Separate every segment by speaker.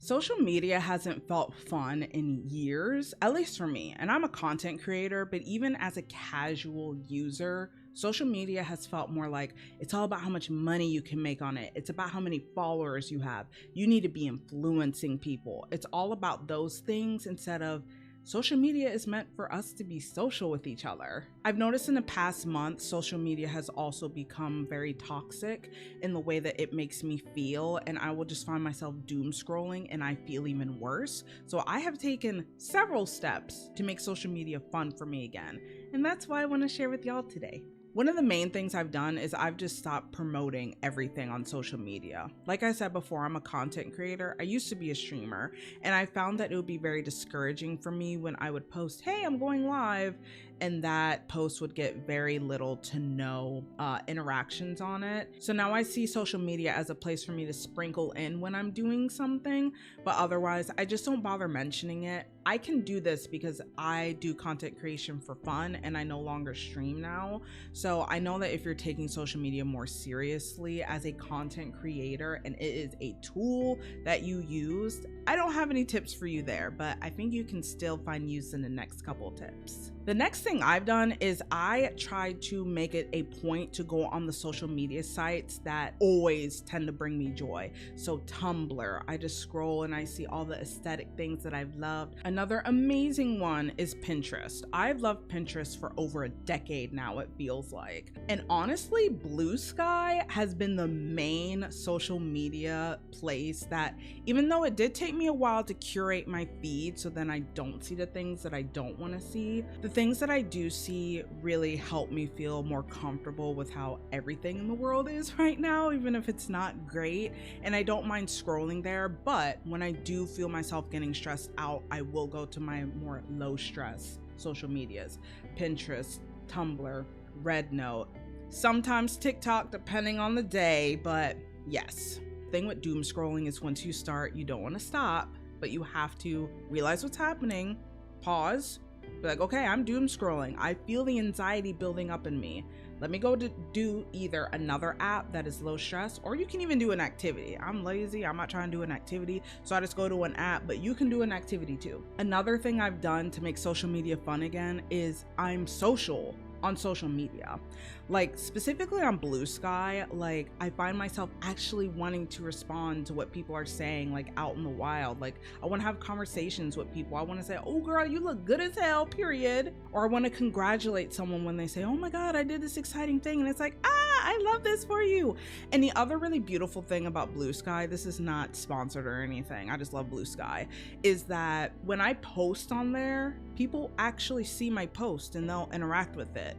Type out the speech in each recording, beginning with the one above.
Speaker 1: Social media hasn't felt fun in years, at least for me. And I'm a content creator, but even as a casual user, social media has felt more like it's all about how much money you can make on it. It's about how many followers you have. You need to be influencing people. It's all about those things instead of social media is meant for us to be social with each other. I've noticed in the past month, social media has also become very toxic in the way that it makes me feel, and I will just find myself doom scrolling and I feel even worse. So I have taken several steps to make social media fun for me again, and that's why I want to share with y'all today. One of the main things I've done is I've just stopped promoting everything on social media. Like I said before, I'm a content creator. I used to be a streamer, and I found that it would be very discouraging for me when I would post, hey, I'm going live, and that post would get very little to no interactions on it. So now I see social media as a place for me to sprinkle in when I'm doing something, but otherwise I just don't bother mentioning it. I can do this because I do content creation for fun and I no longer stream now. So I know that if you're taking social media more seriously as a content creator and it is a tool that you use, I don't have any tips for you there, but I think you can still find use in the next couple tips. The next thing I've done is I tried to make it a point to go on the social media sites that always tend to bring me joy. So Tumblr, I just scroll and I see all the aesthetic things that I've loved. Another amazing one is Pinterest. I've loved Pinterest for over a decade now, it feels like. And honestly, Blue Sky has been the main social media place that, even though it did take me a while to curate my feed so then I don't see the things that I don't want to see, the things that I do see really help me feel more comfortable with how everything in the world is right now, even if it's not great. And I don't mind scrolling there, but when I do feel myself getting stressed out, I will go to my more low stress social medias, Pinterest, Tumblr, Rednote, sometimes TikTok depending on the day, but yes. The thing with doom scrolling is once you start, you don't want to stop, but you have to realize what's happening, pause, be like, okay, I'm doom scrolling. I feel the anxiety building up in me. Let me go to do either another app that is low stress, or you can even do an activity. I'm lazy, I'm not trying to do an activity, so I just go to an app, but you can do an activity too. Another thing I've done to make social media fun again is I'm social on social media. Like specifically on Blue Sky, like I find myself actually wanting to respond to what people are saying, like out in the wild. Like I want to have conversations with people. I want to say, oh girl, you look good as hell, period. Or I want to congratulate someone when they say, oh my God, I did this exciting thing. And it's like, I love this for you. And the other really beautiful thing about Blue Sky, this is not sponsored or anything, I just love Blue Sky, is that when I post on there, people actually see my post and they'll interact with it.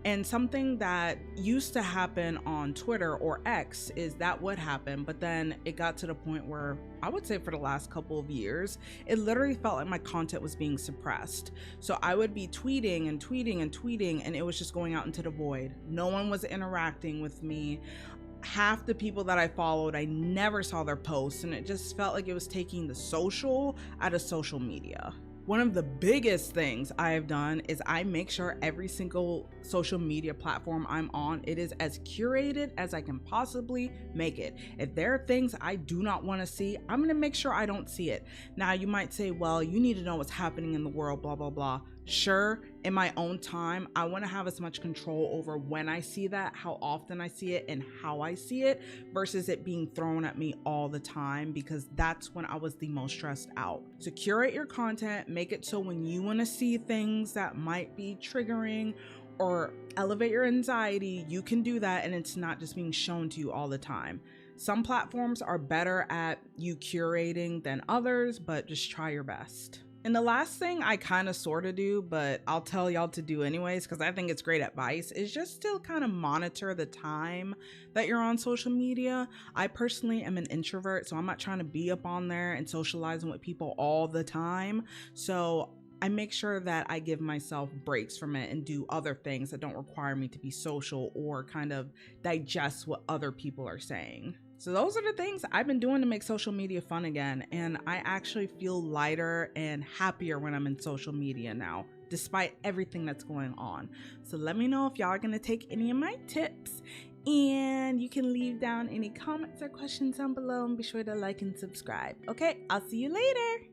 Speaker 1: And something that used to happen on Twitter or X is that would happen, but then it got to the point where I would say for the last couple of years, it literally felt like my content was being suppressed. So I would be tweeting and tweeting and tweeting, and it was just going out into the void. No one was interacting with me. Half the people that I followed, I never saw their posts, and it just felt like it was taking the social out of social media. One of the biggest things I have done is I make sure every single social media platform I'm on, it is as curated as I can possibly make it. If there are things I do not want to see, I'm going to make sure I don't see it. Now you might say, well, you need to know what's happening in the world, blah, blah, blah. Sure, in my own time, I want to have as much control over when I see that, how often I see it, and how I see it, versus it being thrown at me all the time, because that's when I was the most stressed out. So curate your content, make it so when you want to see things that might be triggering or elevate your anxiety, you can do that, and it's not just being shown to you all the time. Some platforms are better at you curating than others, but just try your best. And the last thing I kind of sort of do, but I'll tell y'all to do anyways, because I think it's great advice, is just to kind of monitor the time that you're on social media. I personally am an introvert, so I'm not trying to be up on there and socializing with people all the time. So I make sure that I give myself breaks from it and do other things that don't require me to be social or kind of digest what other people are saying. So those are the things I've been doing to make social media fun again, and I actually feel lighter and happier when I'm in social media now, despite everything that's going on. So let me know if y'all are gonna take any of my tips, And you can leave down any comments or questions down below, and be sure to like and subscribe. Okay, I'll see you later.